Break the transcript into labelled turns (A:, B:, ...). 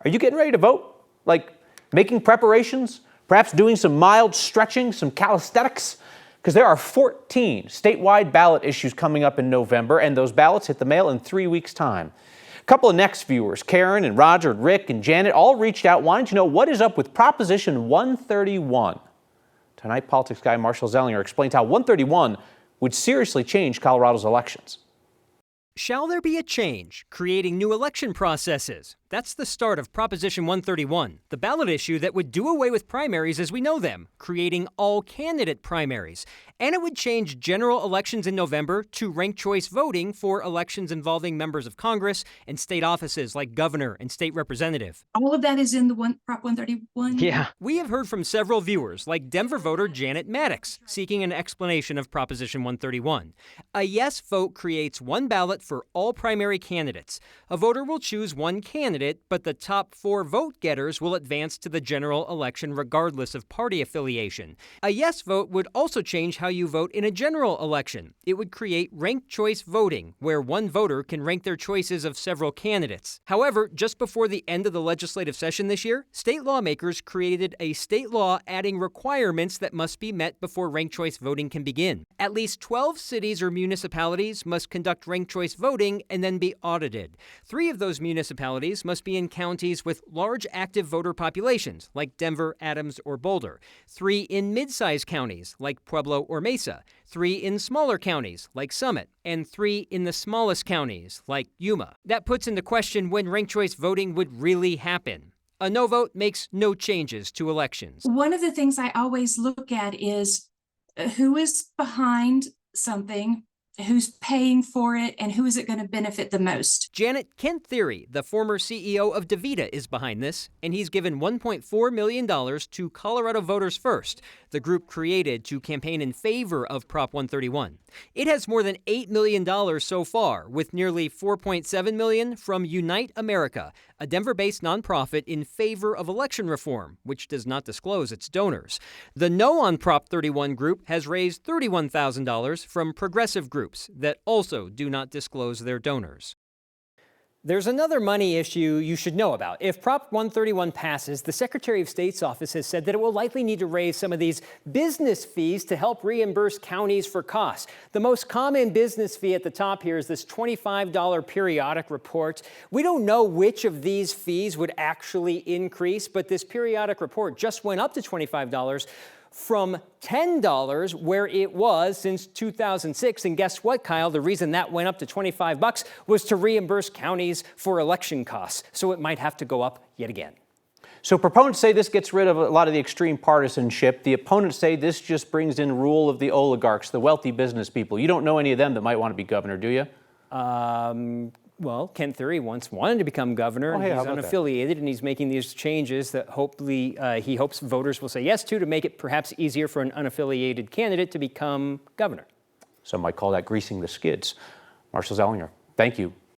A: Are you getting ready to vote? Like making preparations? Perhaps doing some mild stretching, some calisthenics? Because there are 14 statewide ballot issues coming up in November, and those ballots hit the mail in 3 weeks' time. A couple of Next viewers, Karen and Roger and Rick and Janet, all reached out wanting to know what is up with Proposition 131. Tonight, politics guy Marshall Zellinger explains how 131 would seriously change Colorado's elections.
B: Shall there be a change, creating new election processes? That's the start of Proposition 131, the ballot issue that would do away with primaries as we know them, creating all-candidate primaries. And it would change general elections in November to ranked choice voting for elections involving members of Congress and state offices like governor and state representative.
C: All of that is in the Prop 131?
B: Yeah. We have heard from several viewers, like Denver voter Janet Maddox, seeking an explanation of Proposition 131. A yes vote creates one ballot for all primary candidates. A voter will choose one candidate, but the top 4 vote-getters will advance to the general election regardless of party affiliation. A yes vote would also change how you vote in a general election. It would create ranked choice voting, where one voter can rank their choices of several candidates. However, just before the end of the legislative session this year, state lawmakers created a state law adding requirements that must be met before ranked choice voting can begin. At least 12 cities or municipalities must conduct ranked choice voting and then be audited. 3 of those municipalities must be in counties with large active voter populations, like Denver, Adams, or Boulder. 3 in mid-sized counties, like Pueblo or Mesa. 3 in smaller counties, like Summit. And 3 in the smallest counties, like Yuma. That puts into question when ranked choice voting would really happen. A no vote makes no changes to elections.
C: One of the things I always look at is who is behind something, who's paying for it, and who is it going to benefit the most.
B: Janet Kent Thiry, the former CEO of DaVita, is behind this, and he's given $1.4 million to Colorado Voters First, the group created to campaign in favor of Prop 131. It has more than $8 million so far, with nearly $4.7 million from Unite America, a Denver-based nonprofit in favor of election reform, which does not disclose its donors. The No on Prop 31 group has raised $31,000 from progressive groups that also do not disclose their donors. There's another money issue you should know about. If Prop 131 passes, the Secretary of State's office has said that it will likely need to raise some of these business fees to help reimburse counties for costs. The most common business fee at the top here is this $25 periodic report. We don't know which of these fees would actually increase, but this periodic report just went up to $25 from $10 where it was since 2006. And guess what, Kyle? The reason that went up to $25 was to reimburse counties for election costs. So it might have to go up yet again.
A: So proponents say this gets rid of a lot of the extreme partisanship. The opponents say this just brings in rule of the oligarchs, the wealthy business people. You don't know any of them that might want to be governor, do you?
B: Well, Kent Thiry once wanted to become governor, and he's unaffiliated, and he's making these changes that hopefully he hopes voters will say yes to make it perhaps easier for an unaffiliated candidate to become governor.
A: Some might call that greasing the skids. Marshall Zellinger, thank you.